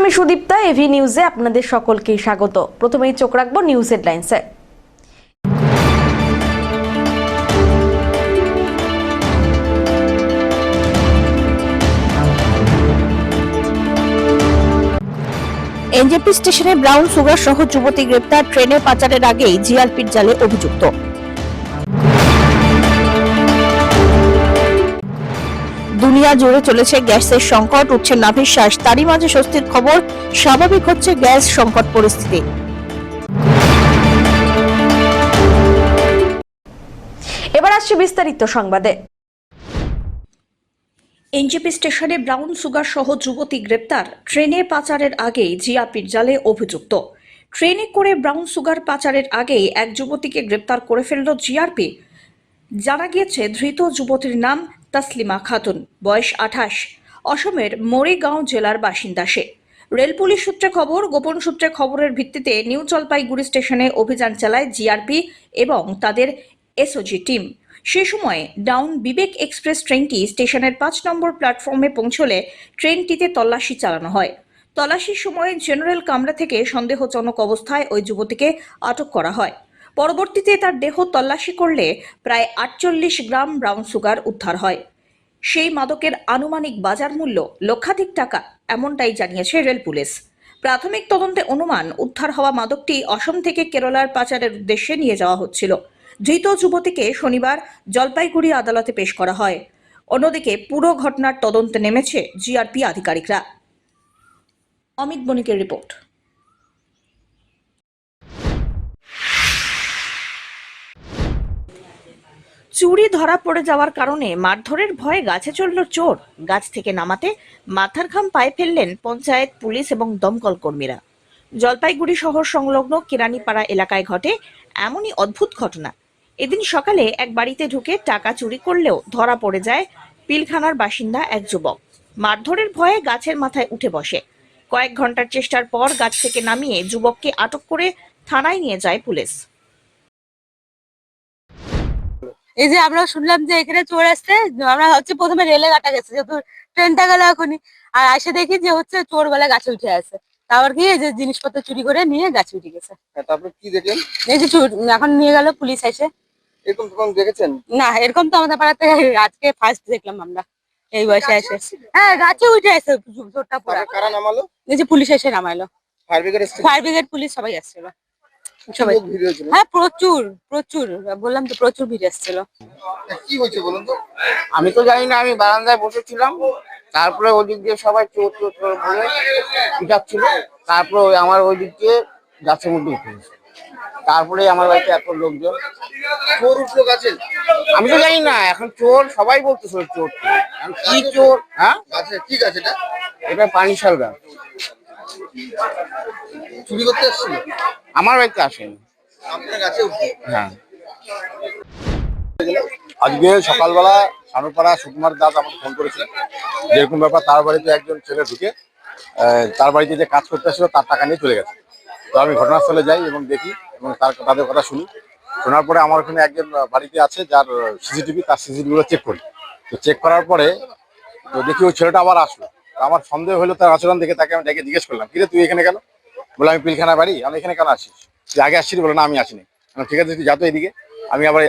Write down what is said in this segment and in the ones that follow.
আমি সুদীপ্তা, এভি নিউজে আপনাদের সকলকে স্বাগত। প্রথমেই চোখ রাখবো নিউজ হেডলাইন্সে। এনজেপি স্টেশনে ব্রাউন সুগার সহ যুবতী গ্রেপ্তার, ট্রেনে পাচারের আগেই জিআরপির জালে অভিযুক্ত। দুনিয়া জুড়ে চলেছে গ্যাসের সংকট, উঠছে নাভিশ্বাস, তারই মাঝে স্বস্তির খবর, স্বাভাবিক হচ্ছে গ্যাস সংকট পরিস্থিতি। এবার আসছে বিস্তারিত সংবাদে। এনজেপি স্টেশনে ব্রাউন সুগার সহ যুবতী গ্রেপ্তার, ট্রেনে পাচারের আগেই জিআরপির জালে অভিযুক্ত। ট্রেনে করে ব্রাউন সুগার পাচারের আগেই এক যুবতীকে গ্রেপ্তার করে ফেলল জিআরপি। জানা গিয়েছে, ধৃত যুবতীর নাম তাসলিমা খাতুন, বয়স 28, অসমের মরিগাঁও জেলার বাসিন্দা সে। রেল পুলিশ সূত্রে খবর, গোপন সূত্রে খবরের ভিত্তিতে নিউ জলপাইগুড়ি স্টেশনে অভিযান চালায় জিআরপি এবং তাদের এসওজি টিম। সে সময় ডাউন বিবেক এক্সপ্রেস ট্রেনটি স্টেশনের 5 নম্বর প্ল্যাটফর্মে পৌঁছলে ট্রেনটিতে তল্লাশি চালানো হয়। তল্লাশির সময় জেনারেল কামরা থেকে সন্দেহজনক অবস্থায় ওই যুবতীকে আটক করা হয়। পরবর্তীতে তার দেহ তল্লাশি করলে প্রায় 48 গ্রাম ব্রাউন সুগার উদ্ধার হয়। সেই মাদকের আনুমানিক বাজার মূল্য লক্ষাধিক টাকা, এমনটাই জানিয়েছে রেল পুলিশ। প্রাথমিক তদন্তে অনুমান, উদ্ধার হওয়া মাদকটি অসম থেকে কেরালার পাচারের উদ্দেশ্যে নিয়ে যাওয়া হচ্ছিল। ধৃত যুবতীকে শনিবার জলপাইগুড়ি আদালতে পেশ করা হয়। অন্যদিকে পুরো ঘটনার তদন্তে নেমেছে জিআরপি আধিকারিকরা। অমিত বণিকের রিপোর্ট। চুরি ধরা পড়ে যাওয়ার কারণে মারধরের ভয়ে গাছে চড়ল চোর। গাছ থেকে নামাতে মাথার ঘাম পায়ে ফেললেন পঞ্চায়েত, পুলিশ এবং দমকল কর্মীরা। জলপাইগুড়ি শহর সংলগ্ন কেরানীপাড়া এলাকায় ঘটে এমনই অদ্ভুত ঘটনা। এদিন সকালে এক বাড়িতে ঢুকে টাকা চুরি করলেও ধরা পড়ে যায় পিলখানার বাসিন্দা এক যুবক। মারধরের ভয়ে গাছের মাথায় উঠে বসে। কয়েক ঘন্টার চেষ্টার পর গাছ থেকে নামিয়ে যুবককে আটক করে থানায় নিয়ে যায় পুলিশ। এই যে আমরা শুনলাম যে এখানে চোর আসছে, আমরা হচ্ছে প্রথমে রেলে কাটা গেছে, যেহেতু ট্রেনটা গেল এখনই, আর এসে দেখি যে হচ্ছে চোর বেলা গাছে উঠে আছে। তারপর কি এই যে জিনিসপত্র চুরি করে নিয়ে গাছে উঠে গেছে। তারপর কি দেখলেন? এই যে এখন নিয়ে গেল পুলিশ এসে। এরকম কখন দেখেছেন? না, এরকম তো আমাদের পাড়াতে আজকে ফার্স্ট দেখলাম আমরা এই বয়সে এসে। হ্যাঁ, গাছে উঠে আছে চোরটা পুরো। কারা নামালো? এই যে পুলিশ এসে নামাইলো। ফায়ার ব্রিগেড পুলিশ সবাই আসছিল। সবাই, হ্যাঁ প্রচুর প্রচুর, বললাম তো প্রচুর ভিড় এসেছিল। কি হয়েছে বলুন তো? আমি তো জানি না, আমি বারান্দায় বসেছিলাম, তারপরে ওই দিক দিয়ে সবাই চোর চোর চোর বলে পিটাচ্ছিল, তারপরে আমার ওই দিক দিয়ে গাছের মধ্যে উঠে গেছে। তারপরে আমার বাড়িতে এত লোকজন। চোর উঠলো গাছে? আমি তো জানি না, এখন চোর সবাই বলতেছে চোর। কি চোর? হ্যাঁ, গাছে কি গাছ এটা? এটা পানি শাল গাছ। চুরি করতে এসেছিল? আমার বাড়িতে আসেনি। আপনার গাছে উঠলো? হ্যাঁ। আজকে সকালবেলা সানুপাড়া সুকুমার দাস আমাকে ফোন করেছিলেন, যেরকম ব্যাপার তার বাড়িতে একজন ছেলে ঢুকে তার বাড়িতে যে কাজ করতে আসছিল তার টাকা নিয়ে চলে গেছে। তো আমি ঘটনাস্থলে যাই এবং দেখি এবং তাদের কথা শুনি। শোনার পরে আমার ওখানে একজন বাড়িতে আছে যার সিসিটিভি, তার সিসিটিভিগুলো চেক করি। তো চেক করার পরে তো দেখি ওই ছেলেটা আবার আসলো। আমার সন্দেহ হলো তার আচরণ দেখে, তাকে আমি ডেকে জিজ্ঞেস করলাম, কিরে তুই এখানে কেন? বলে আমি পিলখানা বাড়ি। আমি এখানে কেন আসিস? তুই আগে আসছিস? বলে না আমি আসিনি। ঠিক আছে, তুই যাতো এদিকে। আমি আবার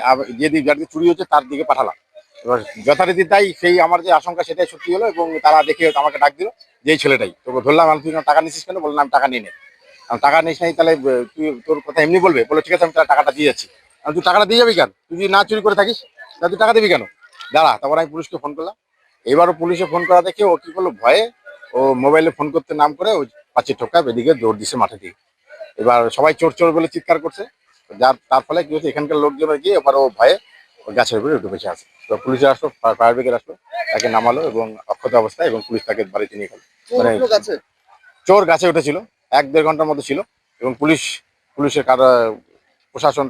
যার চুরি হচ্ছে তার দিকে পাঠালাম। এবার যথারীতি তাই সেই আমার যে আশঙ্কা সেটাই সত্যি হলো এবং তারা দেখে আমাকে ডাক দিল যে এই ছেলেটাই। তোকে ধরলাম, আমি তুই টাকা নিছিস কেন? বললাম আমি টাকা নিয়ে নে। আমি টাকা নিস নাই, তাহলে তুই তোর কথা এমনি বলবে? বলে ঠিক আছে, আমি তার টাকাটা দিয়ে যাচ্ছি। আমি তুই টাকাটা দিয়ে যাবি কেন? তুই যদি না চুরি করে থাকিস তাহলে তুই টাকা দিবি কেন? দাঁড়া। তারপর আমি পুলিশকে ফোন করলাম। এবারও পুলিশে ফোন করা দেখে ও কি করলো, ভয়ে ও মোবাইলে ফোন করতে নাম করে ওই পাঁচির ঠোকা এদিকে দৌড় দিছে মাঠে দিয়ে। এবার সবাই চোর চোর বলে চিৎকার করছে, তার ফলে কি হচ্ছে, এখানকার লোকজন গিয়ে এবার ও ভয়ে গাছের উপরে উঠে বসে আছে। তো পুলিশে আসলো, ফায়ার ব্রিগেড আসলো, তাকে নামালো এবং অক্ষত অবস্থায়, এবং পুলিশ তাকে বাড়িতে নিয়ে গেল। মানে চোর গাছে উঠেছিল, 1-1.5 ঘন্টার মধ্যে ছিল এবং পুলিশের প্রশাসন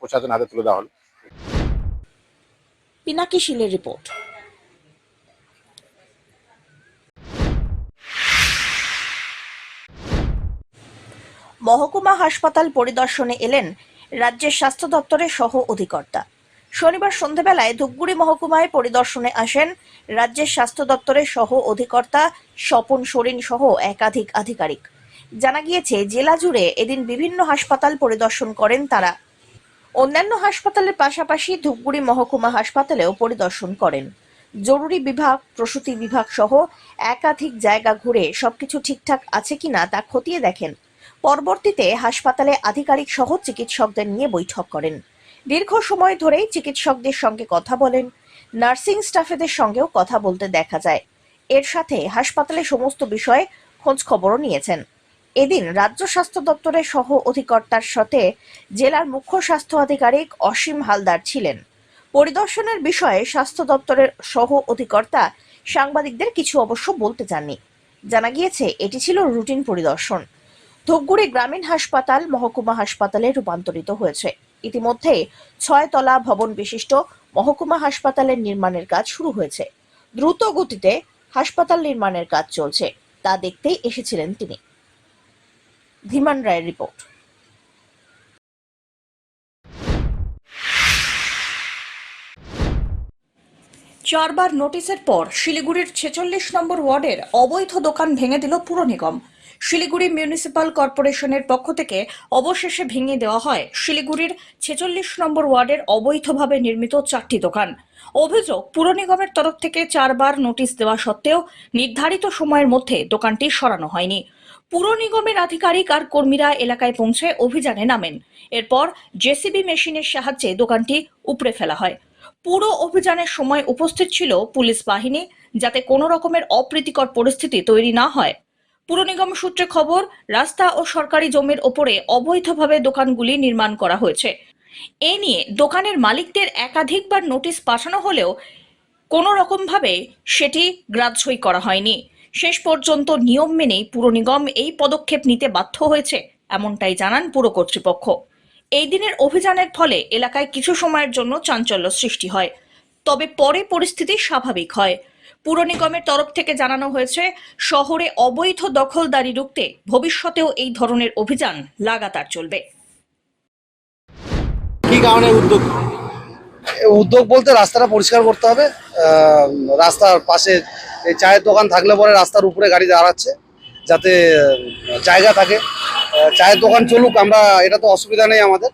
প্রশাসন হাতে তুলে দেওয়া হলো। পিনাকি শীলের রিপোর্ট। মহকুমা হাসপাতাল পরিদর্শনে এলেন রাজ্যের স্বাস্থ্য দপ্তরের সহ অধিকর্তা। শনিবার সন্ধ্যাবেলায় ধূপগুড়ি মহকুমায় পরিদর্শনে আসেন রাজ্যের স্বাস্থ্য দপ্তরের সহ অধিকর্তা স্বপন সোরেন সহ একাধিক আধিকারিক। জানা গিয়েছে, জেলা জুড়ে এদিন বিভিন্ন হাসপাতাল পরিদর্শন করেন তারা। অন্যান্য হাসপাতালের পাশাপাশি ধূপগুড়ি মহকুমা হাসপাতালেও পরিদর্শন করেন। জরুরি বিভাগ, প্রসূতি বিভাগ সহ একাধিক জায়গা ঘুরে সবকিছু ঠিকঠাক আছে কিনা তা খতিয়ে দেখেন। পরবর্তীতে হাসপাতালে আধিকারিক সহ চিকিৎসকদের নিয়ে বৈঠক করেন। দীর্ঘ সময় ধরেই চিকিৎসকদের সঙ্গে কথা বলেন, নার্সিং স্টাফেদের সঙ্গেও কথা বলতে দেখা যায়। এর সাথে হাসপাতালে সমস্ত বিষয়ে খোঁজ খবরও নিয়েছেন। এদিন রাজ্য স্বাস্থ্য দপ্তরের সহ অধিকর্তার সাথে জেলার মুখ্য স্বাস্থ্য আধিকারিক অসীম হালদার ছিলেন। পরিদর্শনের বিষয়ে স্বাস্থ্য দপ্তরের সহ অধিকর্তা সাংবাদিকদের কিছু অবশ্য বলতে চাননি। জানা গিয়েছে, এটি ছিল রুটিন পরিদর্শন। ধূপগুড়ি গ্রামীণ হাসপাতাল মহকুমা হাসপাতালে রূপান্তরিত হয়েছে। ইতিমধ্যে 6 তলা ভবন বিশিষ্ট মহকুমা হাসপাতালের নির্মাণের কাজ শুরু হয়েছে। দ্রুত গতিতে হাসপাতাল নির্মাণের কাজ চলছে, তা দেখতেই এসেছিলেন তিনি। ধীমান রায়ের রিপোর্ট। চারবার নোটিশের পর শিলিগুড়ির 46 নম্বর ওয়ার্ডের অবৈধ দোকান ভেঙে দিল পুর নিগম। শিলিগুড়ি মিউনিসিপাল কর্পোরেশনের পক্ষ থেকে অবশেষে ভেঙে দেওয়া হয় শিলিগুড়ির 46 নম্বর ওয়ার্ডের অবৈধভাবে নির্মিত 4টি দোকান। অভিযোগ, পুর নিগমের তরফ থেকে 4বার নোটিশ দেওয়া সত্ত্বেও নির্ধারিত সময়ের মধ্যে দোকানটি সরানো হয়নি। পুর নিগমের আধিকারিক আর কর্মীরা এলাকায় পৌঁছে অভিযানে নামেন। এরপর জেসিবি মেশিনের সাহায্যে দোকানটি উপড়ে ফেলা হয়। পুরো অভিযানের সময় উপস্থিত ছিল পুলিশ বাহিনী, যাতে কোনো রকমের অপ্রীতিকর পরিস্থিতি তৈরি না হয়। পুর নিগম সূত্রে খবর, রাস্তা ও সরকারি জমির ওপরে অবৈধভাবে দোকানগুলি নির্মাণ করা হয়েছে। এ নিয়ে দোকানের মালিকদের একাধিকবার নোটিশ পাঠানো হলেও কোনো রকমভাবে সেটি গ্রাহ্যই করা হয়নি। শেষ পর্যন্ত নিয়ম মেনেই পুর নিগম এই পদক্ষেপ নিতে বাধ্য হয়েছে, এমনটাই জানান পুর কর্তৃপক্ষ। এই দিনের অভিযানের ফলে এলাকায় কিছু সময়ের জন্য চাঞ্চল্য সৃষ্টি হয়, তবে পরে পরিস্থিতি স্বাভাবিক হয়। পুর নিগমের তরফ থেকে জানানো হয়েছে, শহরে অবৈধ দখলদারি রুখতে ভবিষ্যতেও এই ধরনের অভিযান লাগাতার চলবে। কি কারণে উদ্যোগ বলতে রাস্তাটা পরিষ্কার করতে হবে। রাস্তার পাশে এই চায়ের দোকান থাকলে পরে রাস্তার উপরে গাড়ি দাঁড়াচ্ছে, যাতে জায়গা থাকে। চায়ের দোকান চলুক, আমরা এটা তো অসুবিধা নেই আমাদের।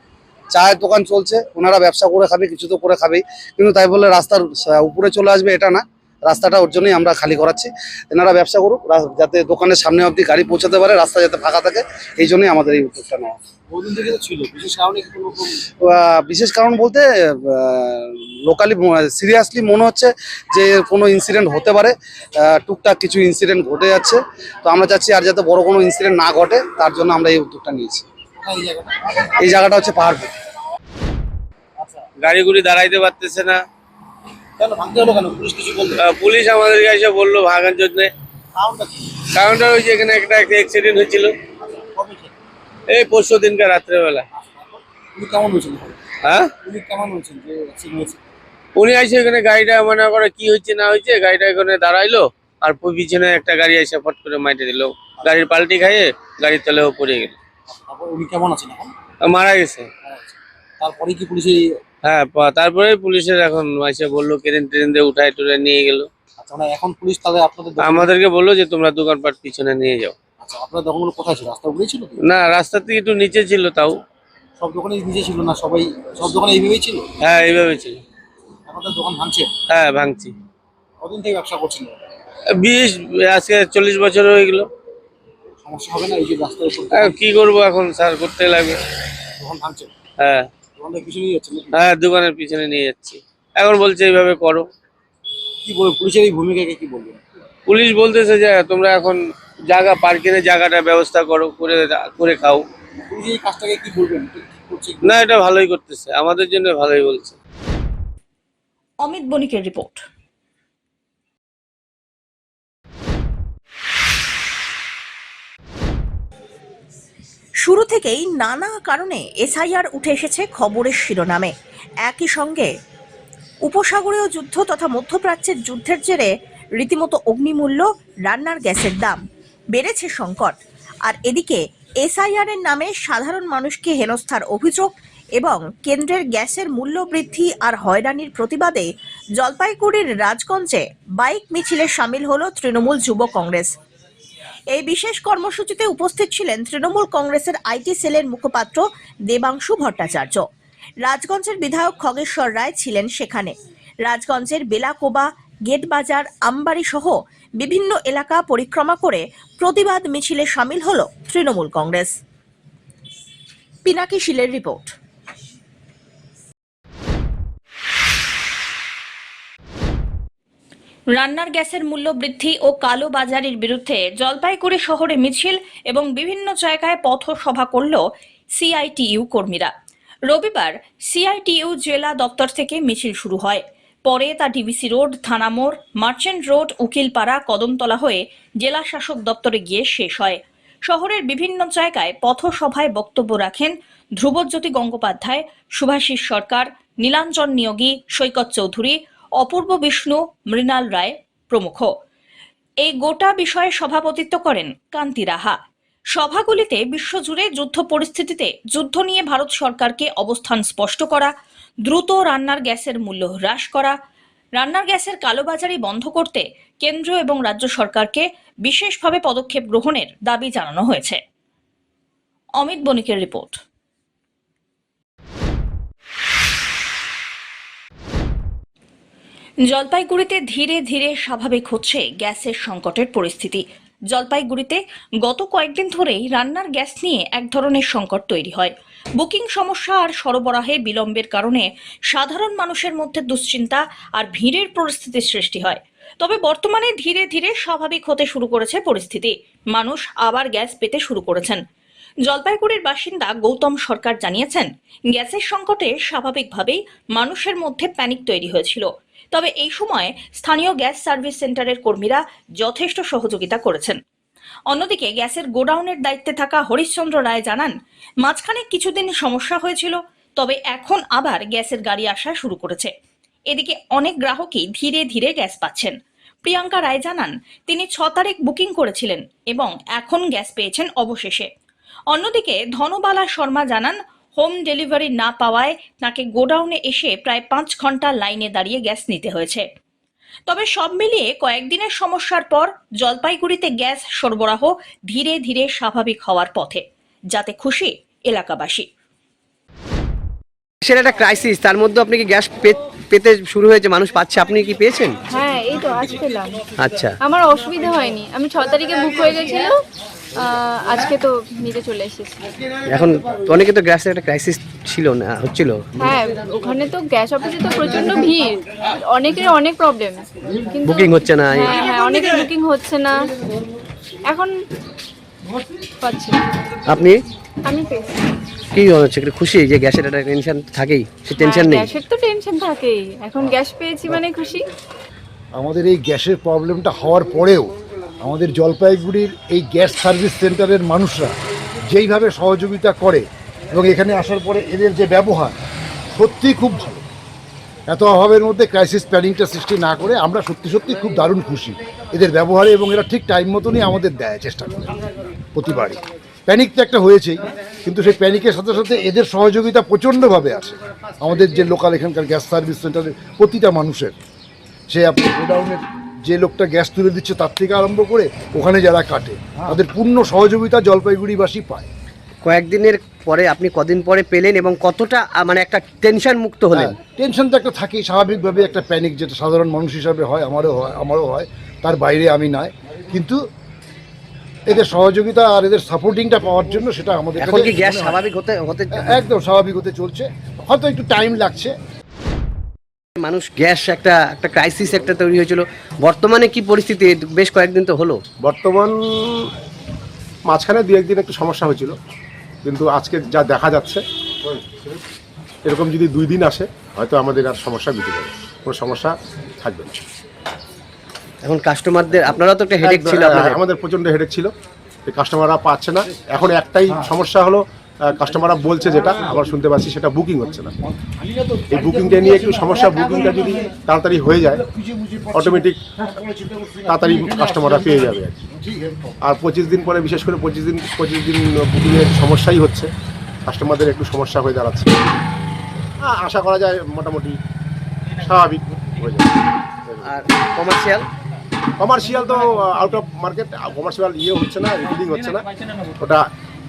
চায়ের দোকান চলছে, ওনারা ব্যবসা করে খাবে, কিছু তো করে খাবেই, কিন্তু তাই বলে রাস্তার উপরে চলে আসবে এটা না। রাস্তাটা ওর জন্যই আমরা খালি করাচ্ছি। এনারা ব্যবসা করুক, যাতে দোকানের সামনে অবধি গাড়ি পৌঁছাতে পারে, রাস্তা যাতে ফাঁকা থাকে, এই জন্যই আমাদের এই উদ্যোগটা নেওয়া। বিশেষ কারণ বলতে লোকালি সিরিয়াসলি মনে হচ্ছে যে কোনো ইনসিডেন্ট হতে পারে। টুকটাক কিছু ইনসিডেন্ট ঘটে যাচ্ছে, তো আমরা চাচ্ছি আর যাতে বড় কোনো ইনসিডেন্ট না ঘটে, তার জন্য আমরা এই উদ্যোগটা নিয়েছি। এই জায়গাটা হচ্ছে পাহাড়পুর। গাড়িগুলি দাঁড়াইতে পারতেছে না। পুলিশ আমাদেরকে এসে বললো ভাঙার জন্য। কারণটা ওই যে এখানে একটা অ্যাক্সিডেন্ট হয়েছিল এই পরশু দিনকার রাত্রেবেলা। হ্যাঁ, উনি এসে এখানে গাড়িটা মনে করে কি হয়েছে না হয়েছে, গাড়িটা এখানে দাঁড়াইলো, আর পিছনে একটা গাড়ি এসে ফট করে মাইটে দিল। গাড়ির পাল্টি খাইয়ে গাড়ির তলেও পড়ে গেল। উনি কেমন আছেন এখন? মারা গেছে। তারপরে কি পুলিশে? হ্যাঁ, তারপরে পুলিশের এখন এসে বললো ট্রেন দিয়ে উঠায় টুরে নিয়ে গেল। আচ্ছা, মানে এখন পুলিশ তাহলে আপনাদের আমাদেরকে বললো যে তোমরা দোকানপাট পিছনে নিয়ে যাও। আচ্ছা, আপনার দোকানগুলো কোথায় ছিল? রাস্তার উপরেই ছিল? না, রাস্তা থেকে একটু নিচে ছিল। তাও সব দোকানে নিচে ছিল না? সবাই সব দোকানে এইভাবেই ছিল? হ্যাঁ, এইভাবে ছিল। আপনাদের দোকান ভাঙছে? হ্যাঁ, ভাঙছি। কদিন থেকে ব্যবসা করছেন? আজকে 40 বছর হয়ে গেল। সমস্যা হবে না এই যে রাস্তার উপর? কি করবো এখন স্যার, করতে লাগবে। দোকান ভাঙছে? হ্যাঁ, দোকানের পিছনে নিয়ে যাচ্ছেন? হ্যাঁ, দোকানের পিছনে নিয়ে যাচ্ছি। এখন বলছে এইভাবে করো। কি বলবেন পুলিশের এই ভূমিকাকে? কি বলবেন? পুলিশ বলতেছে যে তোমরা এখন জায়গা পার্কিংয়ের জায়গাটা ব্যবস্থা করো, করে খাও। পুলিশ এই কাজটাকে কি বলবেন? না, এটা ভালোই করতেছে, আমাদের জন্য ভালোই বলছে। অমিত বণিকের রিপোর্ট। শুরু থেকেই নানা কারণে এসআইআর উঠে এসেছে খবরের শিরোনামে। একই সঙ্গে উপসাগরীয় যুদ্ধ তথা মধ্যপ্রাচ্যের যুদ্ধের জেরে রীতিমতো অগ্নিমূল্য, রান্নার গ্যাসের দাম, বেড়েছে সংকট। আর এদিকে এসআইআর এর নামে সাধারণ মানুষকে হেনস্থার অভিযোগ এবং কেন্দ্রের গ্যাসের মূল্য বৃদ্ধি আর হয়রানির প্রতিবাদে জলপাইগুড়ির রাজগঞ্জে বাইক মিছিলে সামিল হলো তৃণমূল যুব কংগ্রেস। এই বিশেষ কর্মসূচিতে উপস্থিত ছিলেন তৃণমূল কংগ্রেসের আইটি সেলের মুখপাত্র দেবাংশু ভট্টাচার্য। রাজগঞ্জের বিধায়ক খগেশ্বর রায় ছিলেন সেখানে। রাজগঞ্জের বেলাকোবা, গেটবাজার, আমবাড়ি সহ বিভিন্ন এলাকা পরিক্রমা করে প্রতিবাদ মিছিলে সামিল হলো তৃণমূল কংগ্রেস। পিনাকি শীলের রিপোর্ট। রান্নার গ্যাসের মূল্য বৃদ্ধি ও কালো বাজারের বিরুদ্ধে জলপাইগুড়ি শহরে মিছিল এবং বিভিন্ন জায়গায় পথসভা করল সিআইটিইউ কর্মীরা। রবিবার সিআইটিইউ জেলা দপ্তর থেকে মিছিল শুরু হয়। পরে তা DVC road, Thanamor, merchant road, Ukilpara, Kadamtala হয়ে জেলা শাসক দপ্তরে গিয়ে শেষ হয়। শহরের বিভিন্ন জায়গায় পথসভায় বক্তব্য রাখেন ধ্রুবজ্যোতি গঙ্গোপাধ্যায়, শুভাশিস সরকার, নীলাঞ্জন নিয়োগী, সৈকত চৌধুরী, অপূর্ব বিষ্ণু, মৃণাল রায় প্রমুখ। এই গোটা বিষয়ে সভাপতিত্ব করেন কান্তি রাহা। সভাগুলিতে বিশ্বজুড়ে যুদ্ধ পরিস্থিতিতে যুদ্ধ নিয়ে ভারত সরকারকে অবস্থান স্পষ্ট করা, দ্রুত রান্নার গ্যাসের মূল্য হ্রাস করা, রান্নার গ্যাসের কালোবাজারি বন্ধ করতে কেন্দ্র এবং রাজ্য সরকারকে বিশেষভাবে পদক্ষেপ গ্রহণের দাবি জানানো হয়েছে। অমিত বণিকের রিপোর্ট। জলপাইগুড়িতে ধীরে ধীরে স্বাভাবিক হচ্ছে গ্যাসের সংকটের পরিস্থিতি। জলপাইগুড়িতে গত কয়েকদিন ধরেই রান্নার গ্যাস নিয়ে এক ধরনের সংকট তৈরি হয়। বুকিং সমস্যা আর সরবরাহে বিলম্বের কারণে সাধারণ মানুষের মধ্যে দুশ্চিন্তা আর ভিড়ের পরিস্থিতির সৃষ্টি হয়। তবে বর্তমানে ধীরে ধীরে স্বাভাবিক হতে শুরু করেছে পরিস্থিতি। মানুষ আবার গ্যাস পেতে শুরু করেছেন। জলপাইগুড়ির বাসিন্দা গৌতম সরকার জানিয়েছেন, গ্যাসের সংকটে স্বাভাবিকভাবেই মানুষের মধ্যে প্যানিক তৈরি হয়েছিল। তবে এই সময় স্থানীয় গ্যাস সার্ভিস সেন্টারের কর্মীরা যথেষ্ট সহযোগিতা করেছেন। অন্যদিকে গ্যাসের গোডাউনের দায়িত্বে থাকা হরিশ্চন্দ্র রায় জানান, মাঝখানে কিছুদিন সমস্যা হয়েছিল, তবে এখন আবার গ্যাসের গাড়ি আসা শুরু করেছে। এদিকে অনেক গ্রাহকই ধীরে ধীরে গ্যাস পাচ্ছেন। প্রিয়াঙ্কা রায় জানান, তিনি 6 তারিখ বুকিং করেছিলেন এবং এখন গ্যাস পেয়েছেন অবশেষে। অন্যদিকে ধনবালা শর্মা জানান, হোম ডেলিভারি না পাওয়ায় তাকে গোডাউনে এসে প্রায় 5 ঘন্টা লাইনে দাঁড়িয়ে গ্যাস নিতে হয়েছে। তবে সব মিলিয়ে কয়েকদিনের সমস্যার পর জলপাইগুড়িতে গ্যাস সরবরাহ ধীরে ধীরে স্বাভাবিক হওয়ার পথে, যাতে খুশি এলাকাবাসী। সেটা একটা ক্রাইসিস, তার মধ্যে আপনি কি গ্যাস পেতে শুরু হয়েছে, মানুষ পাচ্ছে, আপনি কি পেয়েছেন? হ্যাঁ, এই তো আজ পেলাম। আচ্ছা, আমার অসুবিধা হয়নি, আমি 6 তারিখে বুক হয়ে গেছিল, আজকে তো নিতে চলে এসেছি। এখন অনেকে তো গ্যাসের একটা ক্রাইসিস ছিল না, হচ্ছিল। হ্যাঁ, ওখানে তো গ্যাস অফিসে তো প্রচন্ড ভিড়, অনেকের অনেক প্রবলেম, কিন্তু বুকিং হচ্ছে না। হ্যাঁ, অনেকের বুকিং হচ্ছে না, এখন পাচ্ছি। আপনি আমি পেয়েছি। কি হচ্ছে, একটু খুশি যে গ্যাসের একটা টেনশন থাকেই, সে টেনশন নেই? গ্যাসের তো টেনশন থাকেই, এখন গ্যাস পেয়েছি মানে খুশি। আমাদের এই গ্যাসের প্রবলেমটা হওয়ার পরেও আমাদের জলপাইগুড়ির এই গ্যাস সার্ভিস সেন্টারের মানুষরা যেইভাবে সহযোগিতা করে এবং এখানে আসার পরে এদের যে ব্যবহার সত্যিই খুব ভালো। এত অভাবের মধ্যে ক্রাইসিস প্ল্যানিংটা সৃষ্টি না করে আমরা সত্যি সত্যি খুব দারুণ খুশি এদের ব্যবহারে, এবং এরা ঠিক টাইম মতনই আমাদের দেয় চেষ্টা করে প্রতিবারই। প্যানিক তো একটা হয়েছেই, কিন্তু সেই প্যানিকের সাথে সাথে এদের সহযোগিতা প্রচণ্ডভাবে আছে আমাদের যে লোকাল এখানকার গ্যাস সার্ভিস সেন্টারের প্রতিটা মানুষের। সে আপনি গোডাউনের যে লোকটা গ্যাস তুলে দিচ্ছে তার থেকে আরম্ভ করে ওখানে যারা কাটে, তাদের পূর্ণ সহযোগিতা জলপাইগুড়িবাসী পায়। কয়েকদিনের পরে আপনি কদিন পরে পেলেন এবং কতটা মানে একটা টেনশন মুক্ত হলেন? টেনশন তো একটা থাকেই স্বাভাবিকভাবে, একটা প্যানিক যেটা সাধারণ মানুষ হিসাবে হয়, আমারও হয়, তার বাইরে আমি নাই। কিন্তু এদের সহযোগিতা আর এদের সাপোর্টিংটা পাওয়ার জন্য সেটা আমাদের এখন কি গ্যাস স্বাভাবিক হতে একদম স্বাভাবিক হতে চলছে, হয়তো একটু টাইম লাগছে। মানুষ গ্যাস একটা ক্রাইসিস একটা তৈরি হয়েছিল, বর্তমানে কি পরিস্থিতি? বেশ কয়েকদিন তো হলো। বর্তমান মাঝখানে 2-1 দিন একটু সমস্যা হয়েছিল, কিন্তু আজকে যা দেখা যাচ্ছে এরকম যদি 2 দিন আসে হয়তো আমাদের আর সমস্যা মিটে যাবে, কোনো সমস্যা থাকবে না। এখন কাস্টমারদের, আপনারা তো একটা হেডেক ছিল, আমাদের প্রচণ্ড হেডেক ছিল, কাস্টমাররা পাচ্ছে না। এখন একটাই সমস্যা হলো, কাস্টমাররা বলছে যেটা আবার শুনতে পাচ্ছি, সেটা বুকিং হচ্ছে না। এই বুকিংটা নিয়ে একটু সমস্যা, বুকিংটা যদি তাড়াতাড়ি হয়ে যায় অটোমেটিক তাড়াতাড়ি কাস্টমাররা পেয়ে যাবে আর 25 দিন পরে, বিশেষ করে 25 দিন বুকিংয়ের সমস্যাই হচ্ছে। কাস্টমারদের একটু সমস্যা হয়ে দাঁড়াচ্ছে। আশা করা যায় মোটামুটি স্বাভাবিক হয়ে যাবে। আর কমার্শিয়াল তো আউট অফ মার্কেট, কমার্শিয়াল হচ্ছে না, রিফিলিং হচ্ছে না, ওটা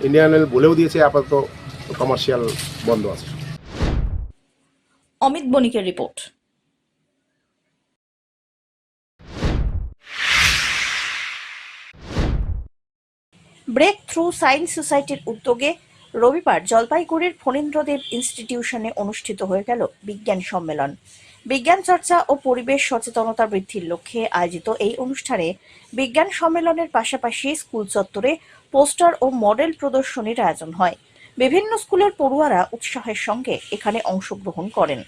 ইন্ডিয়ান অয়েল বলেও দিয়েছে আপাতত কমার্শিয়াল বন্ধ আছে। অমিত বণিকের রিপোর্ট। ব্রেক থ্রু সায়েন্স সোসাইটির উদ্যোগে রবিবার জলপাইগুড়ির ফণীন্দ্রদেব ইনস্টিটিউশনে অনুষ্ঠিত হয়ে গেল বিজ্ঞান সম্মেলন। বিজ্ঞান চর্চা ও পরিবেশ সচেতনতা বৃদ্ধির লক্ষ্যে আয়োজিত এই অনুষ্ঠানে বিজ্ঞান সম্মেলনের পাশাপাশি স্কুল চত্বরে পোস্টার ও মডেল প্রদর্শনীর আয়োজন হয়। বিভিন্ন স্কুলের পড়ুয়ারা উৎসাহের সঙ্গে এখানে অংশগ্রহণ করেন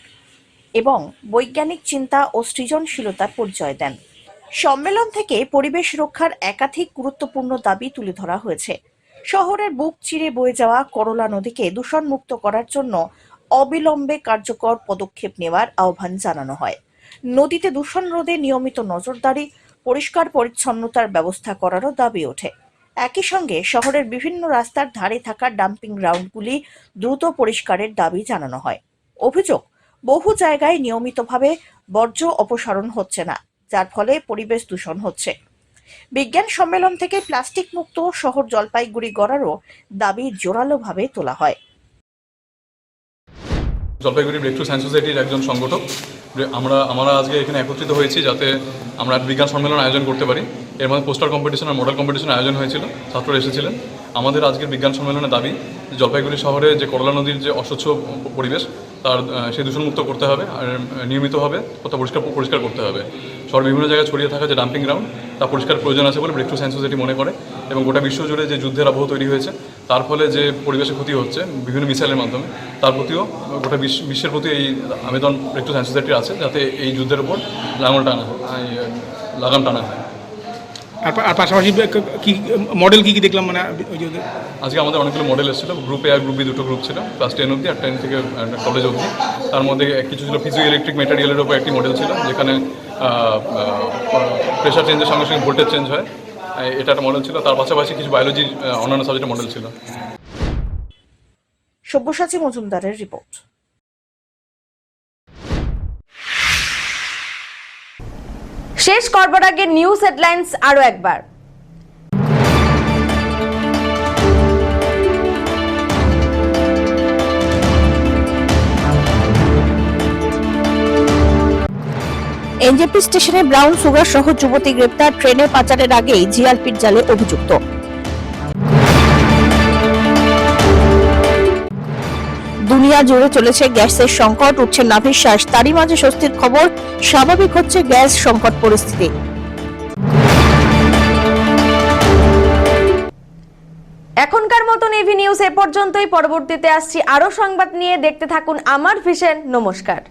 এবং বৈজ্ঞানিক চিন্তা ও সৃজনশীলতার পরিচয় দেন। সম্মেলন থেকে পরিবেশ রক্ষার একাধিক গুরুত্বপূর্ণ দাবি তুলে ধরা হয়েছে। শহরের বুক চিরে বয়ে যাওয়া করলা নদীকে দূষণমুক্ত করার জন্য অবিলম্বে কার্যকর পদক্ষেপ নেওয়ার আহ্বান জানানো হয়। নদীতে দূষণ রোধে নিয়মিত নজরদারি, পরিষ্কার পরিচ্ছন্নতার ব্যবস্থা করারও দাবি ওঠে। একই সঙ্গে শহরের বিভিন্ন রাস্তার ধারে থাকা ডাম্পিং গ্রাউন্ডগুলি দ্রুত পরিষ্কারের দাবি জানানো হয়। অভিযোগ, বহু জায়গায় নিয়মিতভাবে বর্জ্য অপসারণ হচ্ছে না, যার ফলে পরিবেশ দূষণ হচ্ছে। বিজ্ঞান সম্মেলন থেকে প্লাস্টিক মুক্ত শহর জলপাইগুড়ি গড়ারও দাবি জোরালোভাবে তোলা হয়। জলপাইগুড়ি ব্রেক থ্রু সায়েন্স সোসাইটির একজন সংগঠক আমরা আজকে এখানে একত্রিত হয়েছি যাতে আমরা বিজ্ঞান সম্মেলন আয়োজন করতে পারি। এর মধ্যে পোস্টার কম্পিটিশন আর মডেল কম্পিটিশন আয়োজন হয়েছিল, ছাত্ররা এসেছিলেন। আমাদের আজকের বিজ্ঞান সম্মেলনের দাবি জলপাইগুড়ি শহরে যে করলা নদীর যে অস্বচ্ছ পরিবেশ তার সেই দূষণমুক্ত করতে হবে আর নিয়মিতভাবে কোথাও পরিষ্কার করতে হবে। শহরের বিভিন্ন জায়গায় ছড়িয়ে থাকা যে ডাম্পিং গ্রাউন্ড তা পরিষ্কার প্রয়োজন আছে বলে ব্রেক থ্রু সায়েন্স সোসাইটি মনে করে এবং গোটা বিশ্ব জুড়ে যে যুদ্ধের আবহ তৈরি হয়েছে তার ফলে যে পরিবেশে ক্ষতি হচ্ছে বিভিন্ন মিসাইলের মাধ্যমে, তার প্রতিও গোটা বিশ্বের প্রতি এই আবেদন ব্রেক থ্রু সায়েন্স সোসাইটির আছে যাতে এই যুদ্ধের উপর লাগাম টানা হয়। আর পাশাপাশি কি মডেল কি দেখলাম মানে আজকে আমাদের অনেকগুলো মডেল এসেছিল, গ্রুপ এ আর গ্রুপ বি দুটো গ্রুপ ছিল, ক্লাস 10 অবধি আর 10 থেকে কলেজ অবধি। তার মধ্যে কিছু ছিল ফিজিও ইলেকট্রিক ম্যাটেরিয়ালের উপর একটি মডেল ছিল যেখানে প্রেশার চেঞ্জের সঙ্গে সঙ্গে ভোল্টেজ চেঞ্জ হয়, এটা একটা মডেল ছিল। তার পাশাপাশি কিছু বায়োলজির অন্যান্য সাবজেক্টের মডেল ছিল। সব্যসাচী মজুমদারের রিপোর্ট। শেষ করবার আগে নিউজ হেডলাইন্স আরো একবার। এনজেপি স্টেশনে ব্রাউন সুগার সহ যুবতী গ্রেপ্তার, ট্রেনে পাচারের আগেই জিআরপির জালে অভিযুক্ত। দুনিয়া জুড়ে চলেছে গ্যাসের সংকট, উঠছে নাভিশ্বাস, তারই মাঝে স্বস্তির খবর, স্বাভাবিক হচ্ছে গ্যাস সংকট পরিস্থিতি। এখনকার মতন এভি নিউজ এ পর্যন্তই। পরবর্তীতে আসছি আরো সংবাদ নিয়ে, দেখতে থাকুন আমার ভিশন। নমস্কার।